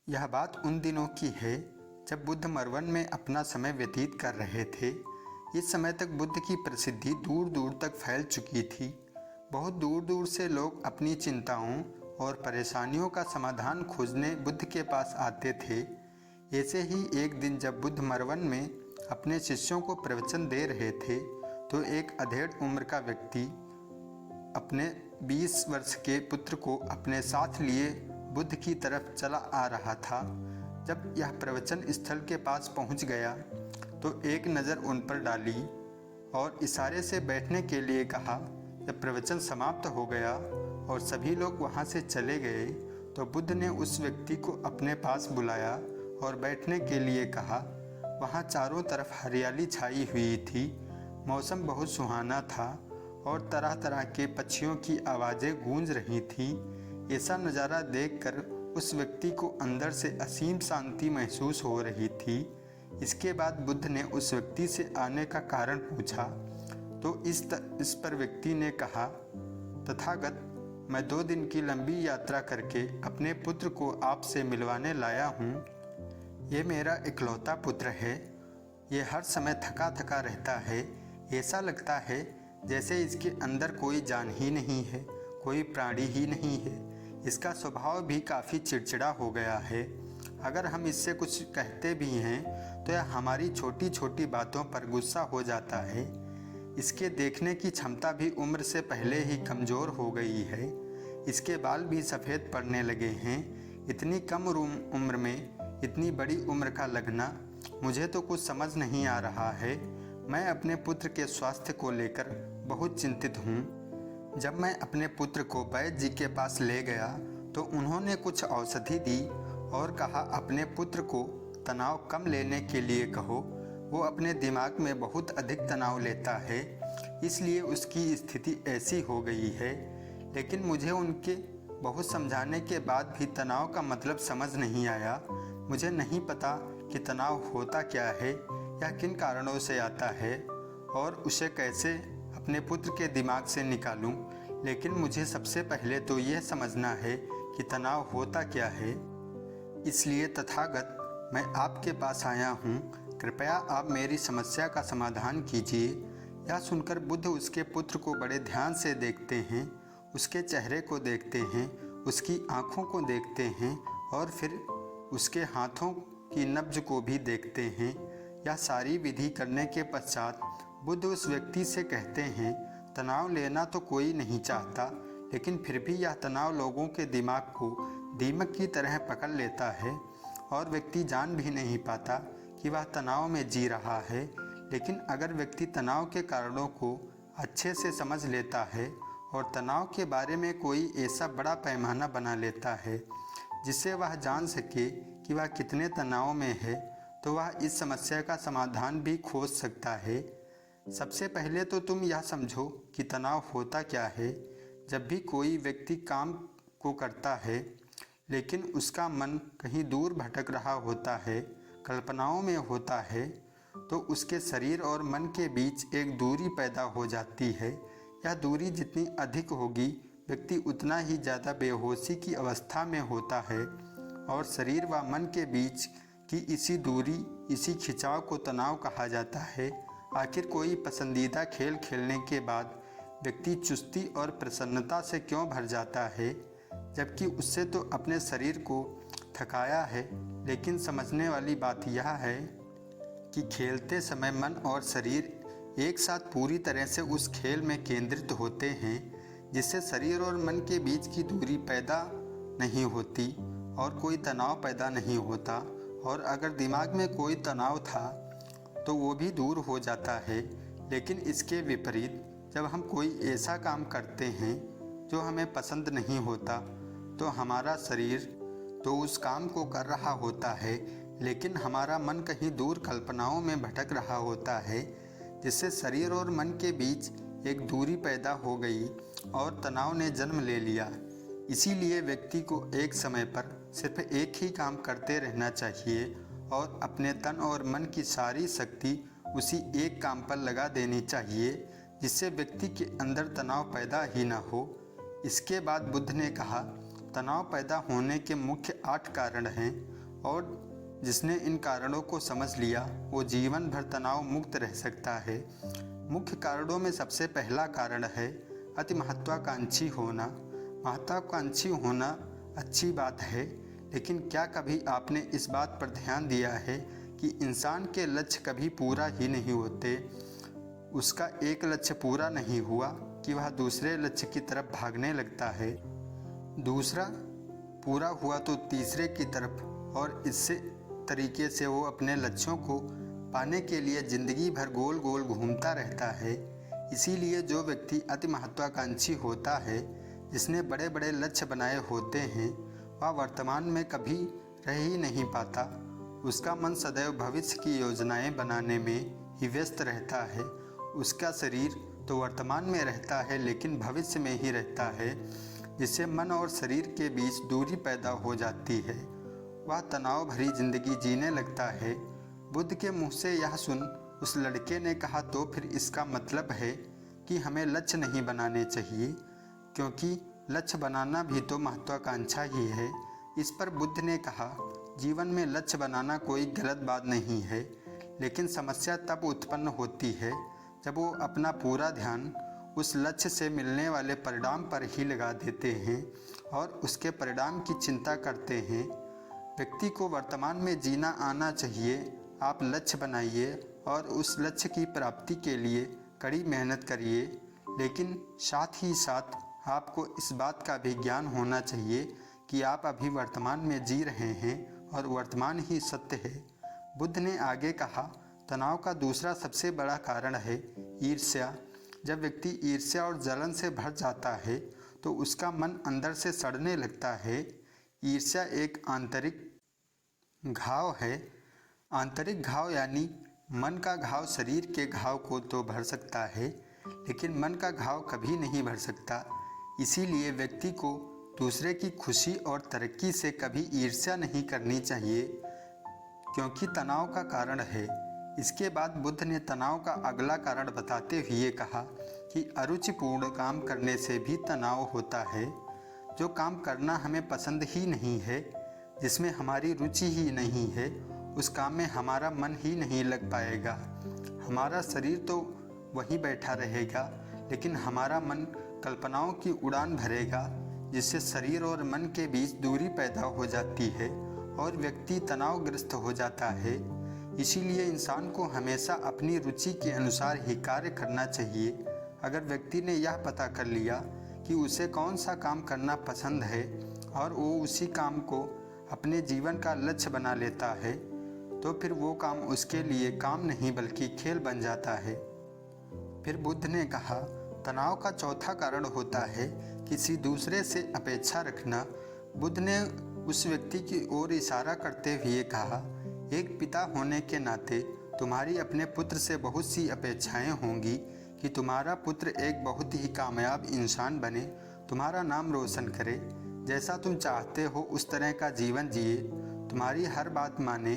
यह बात उन दिनों की है जब बुद्ध मरवन में अपना समय व्यतीत कर रहे थे। इस समय तक बुद्ध की प्रसिद्धि दूर दूर तक फैल चुकी थी। बहुत दूर दूर से लोग अपनी चिंताओं और परेशानियों का समाधान खोजने बुद्ध के पास आते थे। ऐसे ही एक दिन जब बुद्ध मरवन में अपने शिष्यों को प्रवचन दे रहे थे तो एक अधेड़ उम्र का व्यक्ति अपने 20 वर्ष के पुत्र को अपने साथ लिए बुद्ध की तरफ चला आ रहा था। जब यह प्रवचन स्थल के पास पहुंच गया तो एक नज़र उन पर डाली और इशारे से बैठने के लिए कहा। जब प्रवचन समाप्त हो गया और सभी लोग वहां से चले गए तो बुद्ध ने उस व्यक्ति को अपने पास बुलाया और बैठने के लिए कहा। वहां चारों तरफ हरियाली छाई हुई थी। मौसम बहुत सुहाना था और तरह तरह के पक्षियों की आवाज़ें गूंज रही थीं। ऐसा नज़ारा देखकर उस व्यक्ति को अंदर से असीम शांति महसूस हो रही थी। इसके बाद बुद्ध ने उस व्यक्ति से आने का कारण पूछा तो इस पर व्यक्ति ने कहा, तथागत, मैं 2 दिन की लंबी यात्रा करके अपने पुत्र को आपसे मिलवाने लाया हूँ। ये मेरा इकलौता पुत्र है। ये हर समय थका थका रहता है। ऐसा लगता है जैसे इसके अंदर कोई जान ही नहीं है, कोई प्राणी ही नहीं है। इसका स्वभाव भी काफ़ी चिड़चिड़ा हो गया है। अगर हम इससे कुछ कहते भी हैं तो यह हमारी छोटी छोटी बातों पर गुस्सा हो जाता है। इसके देखने की क्षमता भी उम्र से पहले ही कमज़ोर हो गई है। इसके बाल भी सफ़ेद पड़ने लगे हैं। इतनी कम उम्र में इतनी बड़ी उम्र का लगना, मुझे तो कुछ समझ नहीं आ रहा है। मैं अपने पुत्र के स्वास्थ्य को लेकर बहुत चिंतित हूँ। जब मैं अपने पुत्र को वैद्य जी के पास ले गया तो उन्होंने कुछ औषधि दी और कहा, अपने पुत्र को तनाव कम लेने के लिए कहो। वो अपने दिमाग में बहुत अधिक तनाव लेता है, इसलिए उसकी स्थिति ऐसी हो गई है। लेकिन मुझे उनके बहुत समझाने के बाद भी तनाव का मतलब समझ नहीं आया। मुझे नहीं पता कि तनाव होता क्या है या किन कारणों से आता है और उसे कैसे अपने पुत्र के दिमाग से निकालूं। लेकिन मुझे सबसे पहले तो यह समझना है कि तनाव होता क्या है। इसलिए तथागत, मैं आपके पास आया हूँ। कृपया आप मेरी समस्या का समाधान कीजिए। यह सुनकर बुद्ध उसके पुत्र को बड़े ध्यान से देखते हैं, उसके चेहरे को देखते हैं, उसकी आँखों को देखते हैं और फिर उसके हाथों की नब्ज को भी देखते हैं। यह सारी विधि करने के पश्चात बुद्ध उस व्यक्ति से कहते हैं, तनाव लेना तो कोई नहीं चाहता, लेकिन फिर भी यह तनाव लोगों के दिमाग को दीमक की तरह पकड़ लेता है और व्यक्ति जान भी नहीं पाता कि वह तनाव में जी रहा है। लेकिन अगर व्यक्ति तनाव के कारणों को अच्छे से समझ लेता है और तनाव के बारे में कोई ऐसा बड़ा पैमाना बना लेता है जिससे वह जान सके कि वह कितने तनाव में है, तो वह इस समस्या का समाधान भी खोज सकता है। सबसे पहले तो तुम यह समझो कि तनाव होता क्या है। जब भी कोई व्यक्ति काम को करता है लेकिन उसका मन कहीं दूर भटक रहा होता है, कल्पनाओं में होता है, तो उसके शरीर और मन के बीच एक दूरी पैदा हो जाती है। यह दूरी जितनी अधिक होगी, व्यक्ति उतना ही ज़्यादा बेहोशी की अवस्था में होता है और शरीर व मन के बीच की इसी दूरी, इसी खिंचाव को तनाव कहा जाता है। आखिर कोई पसंदीदा खेल खेलने के बाद व्यक्ति चुस्ती और प्रसन्नता से क्यों भर जाता है, जबकि उससे तो अपने शरीर को थकाया है। लेकिन समझने वाली बात यह है कि खेलते समय मन और शरीर एक साथ पूरी तरह से उस खेल में केंद्रित होते हैं, जिससे शरीर और मन के बीच की दूरी पैदा नहीं होती और कोई तनाव पैदा नहीं होता। और अगर दिमाग में कोई तनाव था तो वो भी दूर हो जाता है। लेकिन इसके विपरीत जब हम कोई ऐसा काम करते हैं जो हमें पसंद नहीं होता तो हमारा शरीर तो उस काम को कर रहा होता है, लेकिन हमारा मन कहीं दूर कल्पनाओं में भटक रहा होता है, जिससे शरीर और मन के बीच एक दूरी पैदा हो गई और तनाव ने जन्म ले लिया। इसीलिए व्यक्ति को एक समय पर सिर्फ एक ही काम करते रहना चाहिए और अपने तन और मन की सारी शक्ति उसी एक काम पर लगा देनी चाहिए, जिससे व्यक्ति के अंदर तनाव पैदा ही ना हो। इसके बाद बुद्ध ने कहा, तनाव पैदा होने के मुख्य 8 कारण हैं और जिसने इन कारणों को समझ लिया वो जीवन भर तनाव मुक्त रह सकता है। मुख्य कारणों में सबसे पहला कारण है अति महत्वाकांक्षी होना। महत्वाकांक्षी होना अच्छी बात है, लेकिन क्या कभी आपने इस बात पर ध्यान दिया है कि इंसान के लक्ष्य कभी पूरा ही नहीं होते। उसका एक लक्ष्य पूरा नहीं हुआ कि वह दूसरे लक्ष्य की तरफ भागने लगता है, दूसरा पूरा हुआ तो तीसरे की तरफ, और इससे तरीके से वो अपने लक्ष्यों को पाने के लिए ज़िंदगी भर गोल गोल घूमता रहता है। इसीलिए जो व्यक्ति अति महत्वाकांक्षी होता है, जिसने बड़े बड़े लक्ष्य बनाए होते हैं, वह वर्तमान में कभी रह ही नहीं पाता। उसका मन सदैव भविष्य की योजनाएं बनाने में ही व्यस्त रहता है। उसका शरीर तो वर्तमान में रहता है लेकिन भविष्य में ही रहता है, जिससे मन और शरीर के बीच दूरी पैदा हो जाती है। वह तनाव भरी जिंदगी जीने लगता है। बुद्ध के मुंह से यह सुन उस लड़के ने कहा, तो फिर इसका मतलब है कि हमें लक्ष्य नहीं बनाने चाहिए, क्योंकि लक्ष्य बनाना भी तो महत्वाकांक्षा ही है। इस पर बुद्ध ने कहा, जीवन में लक्ष्य बनाना कोई गलत बात नहीं है, लेकिन समस्या तब उत्पन्न होती है जब वो अपना पूरा ध्यान उस लक्ष्य से मिलने वाले परिणाम पर ही लगा देते हैं और उसके परिणाम की चिंता करते हैं। व्यक्ति को वर्तमान में जीना आना चाहिए। आप लक्ष्य बनाइए और उस लक्ष्य की प्राप्ति के लिए कड़ी मेहनत करिए, लेकिन साथ ही साथ आपको इस बात का भी ज्ञान होना चाहिए कि आप अभी वर्तमान में जी रहे हैं और वर्तमान ही सत्य है। बुद्ध ने आगे कहा, तनाव का दूसरा सबसे बड़ा कारण है ईर्ष्या। जब व्यक्ति ईर्ष्या और जलन से भर जाता है तो उसका मन अंदर से सड़ने लगता है। ईर्ष्या एक आंतरिक घाव है। आंतरिक घाव यानी मन का घाव शरीर के घाव को तो भर सकता है, लेकिन मन का घाव कभी नहीं भर सकता। इसीलिए व्यक्ति को दूसरे की खुशी और तरक्की से कभी ईर्ष्या नहीं करनी चाहिए, क्योंकि तनाव का कारण है। इसके बाद बुद्ध ने तनाव का अगला कारण बताते हुए कहा कि अरुचिपूर्ण काम करने से भी तनाव होता है। जो काम करना हमें पसंद ही नहीं है, जिसमें हमारी रुचि ही नहीं है, उस काम में हमारा मन ही नहीं लग पाएगा। हमारा शरीर तो वहीं बैठा रहेगा, लेकिन हमारा मन कल्पनाओं की उड़ान भरेगा, जिससे शरीर और मन के बीच दूरी पैदा हो जाती है और व्यक्ति तनावग्रस्त हो जाता है। इसीलिए इंसान को हमेशा अपनी रुचि के अनुसार ही कार्य करना चाहिए। अगर व्यक्ति ने यह पता कर लिया कि उसे कौन सा काम करना पसंद है और वो उसी काम को अपने जीवन का लक्ष्य बना लेता है, तो फिर वो काम उसके लिए काम नहीं बल्कि खेल बन जाता है। फिर बुद्ध ने कहा, तनाव का चौथा कारण होता है किसी दूसरे से अपेक्षा रखना। बुद्ध ने उस व्यक्ति की ओर इशारा करते हुए कहा, एक पिता होने के नाते तुम्हारी अपने पुत्र से बहुत सी अपेक्षाएं होंगी कि तुम्हारा पुत्र एक बहुत ही कामयाब इंसान बने, तुम्हारा नाम रोशन करे, जैसा तुम चाहते हो उस तरह का जीवन जिए, तुम्हारी हर बात माने।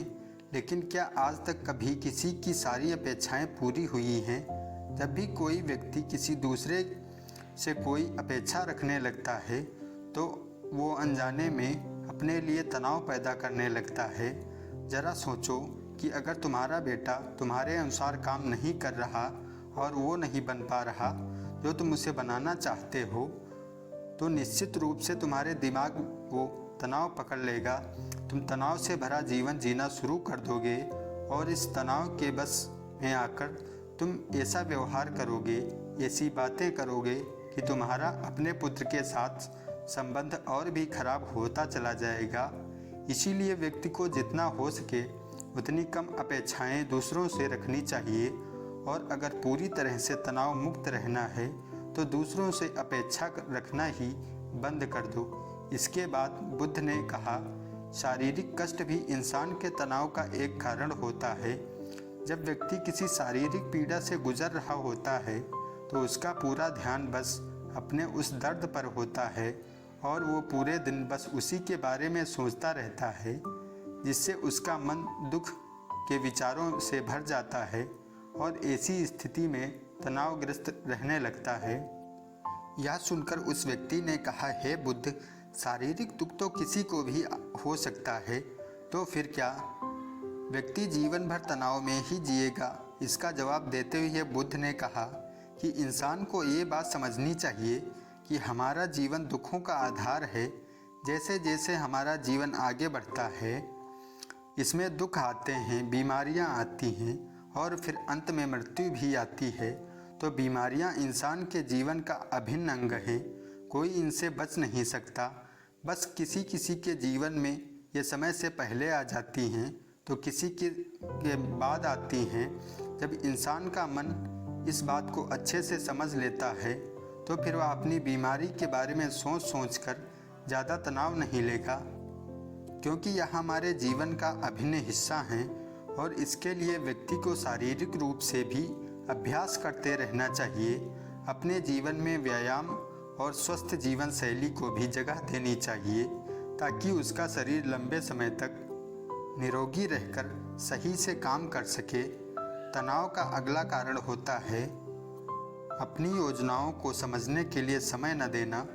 लेकिन क्या आज तक कभी किसी की सारी अपेक्षाएं पूरी हुई हैं? जब भी कोई व्यक्ति किसी दूसरे से कोई अपेक्षा रखने लगता है तो वो अनजाने में अपने लिए तनाव पैदा करने लगता है। ज़रा सोचो कि अगर तुम्हारा बेटा तुम्हारे अनुसार काम नहीं कर रहा और वो नहीं बन पा रहा जो तुम उसे बनाना चाहते हो, तो निश्चित रूप से तुम्हारे दिमाग को तनाव पकड़ लेगा। तुम तनाव से भरा जीवन जीना शुरू कर दोगे और इस तनाव के बस में आकर तुम ऐसा व्यवहार करोगे, ऐसी बातें करोगे कि तुम्हारा अपने पुत्र के साथ संबंध और भी खराब होता चला जाएगा। इसीलिए व्यक्ति को जितना हो सके उतनी कम अपेक्षाएं दूसरों से रखनी चाहिए, और अगर पूरी तरह से तनाव मुक्त रहना है तो दूसरों से अपेक्षा रखना ही बंद कर दो। इसके बाद बुद्ध ने कहा, शारीरिक कष्ट भी इंसान के तनाव का एक कारण होता है। जब व्यक्ति किसी शारीरिक पीड़ा से गुजर रहा होता है तो उसका पूरा ध्यान बस अपने उस दर्द पर होता है और वो पूरे दिन बस उसी के बारे में सोचता रहता है, जिससे उसका मन दुख के विचारों से भर जाता है और ऐसी स्थिति में तनावग्रस्त रहने लगता है। यह सुनकर उस व्यक्ति ने कहा, हे बुद्ध, शारीरिक दुख तो किसी को भी हो सकता है, तो फिर क्या व्यक्ति जीवन भर तनाव में ही जिएगा? इसका जवाब देते हुए बुद्ध ने कहा कि इंसान को ये बात समझनी चाहिए कि हमारा जीवन दुखों का आधार है। जैसे जैसे हमारा जीवन आगे बढ़ता है, इसमें दुख आते हैं, बीमारियां आती हैं और फिर अंत में मृत्यु भी आती है। तो बीमारियां इंसान के जीवन का अभिन्न अंग हैं, कोई इनसे बच नहीं सकता। बस किसी किसी के जीवन में ये समय से पहले आ जाती हैं, तो किसी के बाद आती हैं। जब इंसान का मन इस बात को अच्छे से समझ लेता है, तो फिर वह अपनी बीमारी के बारे में सोच सोच कर ज़्यादा तनाव नहीं लेगा, क्योंकि यह हमारे जीवन का अभिन्न हिस्सा है। और इसके लिए व्यक्ति को शारीरिक रूप से भी अभ्यास करते रहना चाहिए। अपने जीवन में व्यायाम और स्वस्थ जीवन शैली को भी जगह देनी चाहिए, ताकि उसका शरीर लंबे समय तक निरोगी रहकर सही से काम कर सके। तनाव का अगला कारण होता है अपनी योजनाओं को समझने के लिए समय न देना।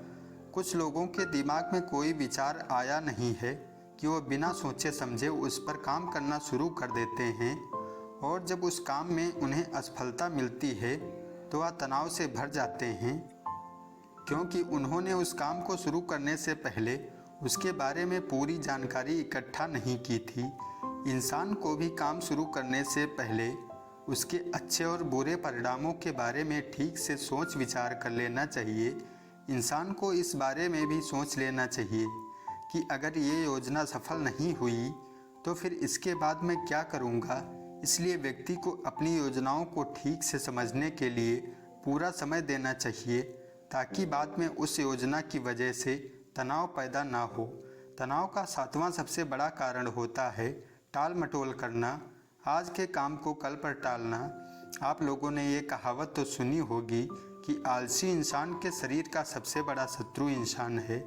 कुछ लोगों के दिमाग में कोई विचार आया नहीं है कि वो बिना सोचे समझे उस पर काम करना शुरू कर देते हैं, और जब उस काम में उन्हें असफलता मिलती है तो वह तनाव से भर जाते हैं, क्योंकि उन्होंने उस काम को शुरू करने से पहले उसके बारे में पूरी जानकारी इकट्ठा नहीं की थी। इंसान को भी काम शुरू करने से पहले उसके अच्छे और बुरे परिणामों के बारे में ठीक से सोच विचार कर लेना चाहिए। इंसान को इस बारे में भी सोच लेना चाहिए कि अगर ये योजना सफल नहीं हुई तो फिर इसके बाद मैं क्या करूँगा। इसलिए व्यक्ति को अपनी योजनाओं को ठीक से समझने के लिए पूरा समय देना चाहिए, ताकि बाद में उस योजना की वजह से तनाव पैदा ना हो। तनाव का 7वां सबसे बड़ा कारण होता है टाल मटोल करना, आज के काम को कल पर टालना। आप लोगों ने ये कहावत तो सुनी होगी कि आलसी इंसान के शरीर का सबसे बड़ा शत्रु इंसान है।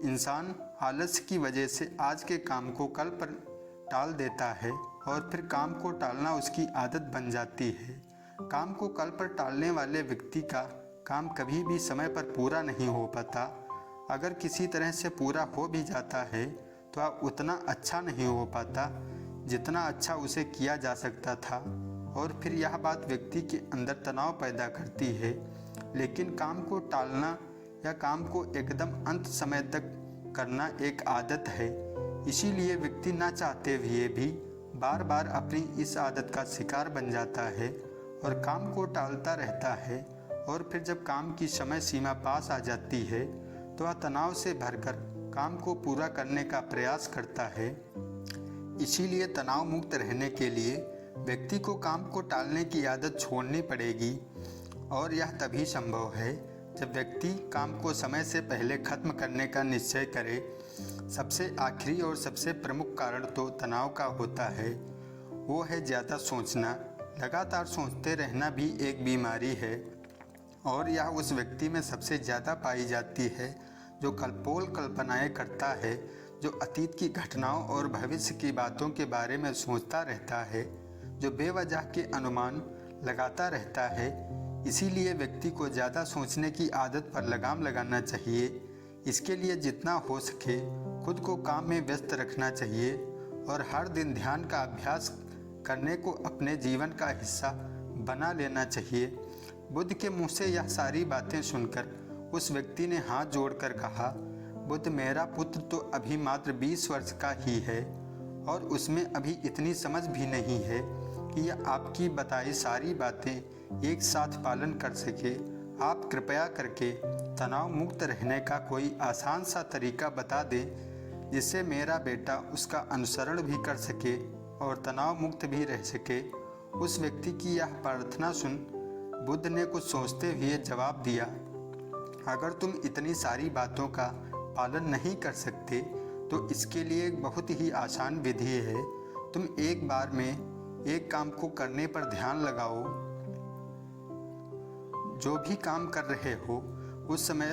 इंसान आलस्य की वजह से आज के काम को कल पर टाल देता है और फिर काम को टालना उसकी आदत बन जाती है। काम को कल पर टालने वाले व्यक्ति का काम कभी भी समय पर पूरा नहीं हो पाता। अगर किसी तरह से पूरा हो भी जाता है तो वह उतना अच्छा नहीं हो पाता जितना अच्छा उसे किया जा सकता था, और फिर यह बात व्यक्ति के अंदर तनाव पैदा करती है। लेकिन काम को टालना या काम को एकदम अंत समय तक करना एक आदत है, इसीलिए व्यक्ति ना चाहते हुए भी बार बार अपनी इस आदत का शिकार बन जाता है और काम को टालता रहता है। और फिर जब काम की समय सीमा पास आ जाती है तो वह तनाव से भरकर काम को पूरा करने का प्रयास करता है। इसीलिए तनाव मुक्त रहने के लिए व्यक्ति को काम को टालने की आदत छोड़नी पड़ेगी, और यह तभी संभव है जब व्यक्ति काम को समय से पहले खत्म करने का निश्चय करे। सबसे आखिरी और सबसे प्रमुख कारण तो तनाव का होता है, वो है ज़्यादा सोचना। लगातार सोचते रहना भी एक बीमारी है, और यह उस व्यक्ति में सबसे ज़्यादा पाई जाती है जो कल्पोल कल्पनाएं करता है, जो अतीत की घटनाओं और भविष्य की बातों के बारे में सोचता रहता है, जो बेवजह के अनुमान लगाता रहता है। इसीलिए व्यक्ति को ज़्यादा सोचने की आदत पर लगाम लगाना चाहिए। इसके लिए जितना हो सके खुद को काम में व्यस्त रखना चाहिए, और हर दिन ध्यान का अभ्यास करने को अपने जीवन का हिस्सा बना लेना चाहिए। बुद्ध के मुँह से यह सारी बातें सुनकर उस व्यक्ति ने हाथ जोड़कर कहा, बुद्ध, मेरा पुत्र तो अभी मात्र 20 वर्ष का ही है और उसमें अभी इतनी समझ भी नहीं है कि यह आपकी बताई सारी बातें एक साथ पालन कर सके। आप कृपया करके तनाव मुक्त रहने का कोई आसान सा तरीका बता दें, जिससे मेरा बेटा उसका अनुसरण भी कर सके और तनाव मुक्त भी रह सके। उस व्यक्ति की यह प्रार्थना सुन बुद्ध ने कुछ सोचते हुए जवाब दिया, अगर तुम इतनी सारी बातों का पालन नहीं कर सकते तो इसके लिए एक बहुत ही आसान विधि है। तुम एक बार में एक काम को करने पर ध्यान लगाओ। जो भी काम कर रहे हो उस समय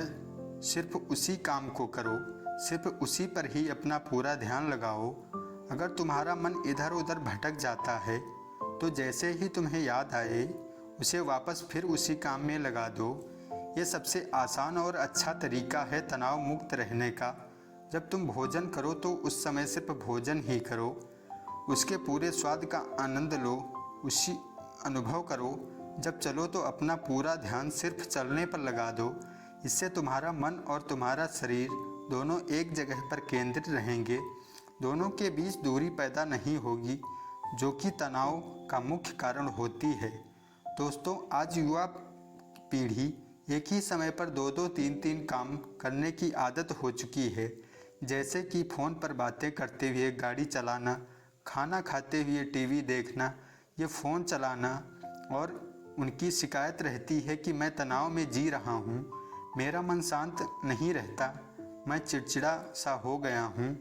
सिर्फ उसी काम को करो, सिर्फ उसी पर ही अपना पूरा ध्यान लगाओ। अगर तुम्हारा मन इधर उधर भटक जाता है तो जैसे ही तुम्हें याद आए उसे वापस फिर उसी काम में लगा दो। ये सबसे आसान और अच्छा तरीका है तनाव मुक्त रहने का। जब तुम भोजन करो तो उस समय सिर्फ भोजन ही करो, उसके पूरे स्वाद का आनंद लो, उसी अनुभव करो। जब चलो तो अपना पूरा ध्यान सिर्फ चलने पर लगा दो। इससे तुम्हारा मन और तुम्हारा शरीर दोनों एक जगह पर केंद्रित रहेंगे, दोनों के बीच दूरी पैदा नहीं होगी, जो कि तनाव का मुख्य कारण होती है। दोस्तों, आज युवा पीढ़ी एक ही समय पर 2-2, 3-3 काम करने की आदत हो चुकी है, जैसे कि फ़ोन पर बातें करते हुए गाड़ी चलाना, खाना खाते हुए टीवी देखना, ये फ़ोन चलाना। और उनकी शिकायत रहती है कि मैं तनाव में जी रहा हूँ, मेरा मन शांत नहीं रहता, मैं चिड़चिड़ा सा हो गया हूँ।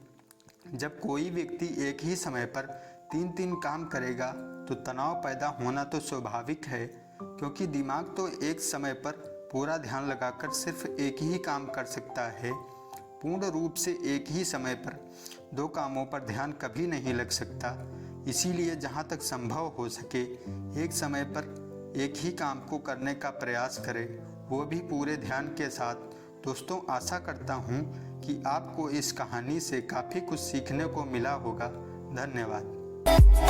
जब कोई व्यक्ति एक ही समय पर 3-3 काम करेगा तो तनाव पैदा होना तो स्वाभाविक है, क्योंकि दिमाग तो एक समय पर पूरा ध्यान लगाकर सिर्फ एक ही काम कर सकता है। पूर्ण रूप से एक ही समय पर 2 कामों पर ध्यान कभी नहीं लग सकता। इसीलिए जहाँ तक संभव हो सके एक समय पर एक ही काम को करने का प्रयास करें, वो भी पूरे ध्यान के साथ। दोस्तों, आशा करता हूँ कि आपको इस कहानी से काफ़ी कुछ सीखने को मिला होगा। धन्यवाद।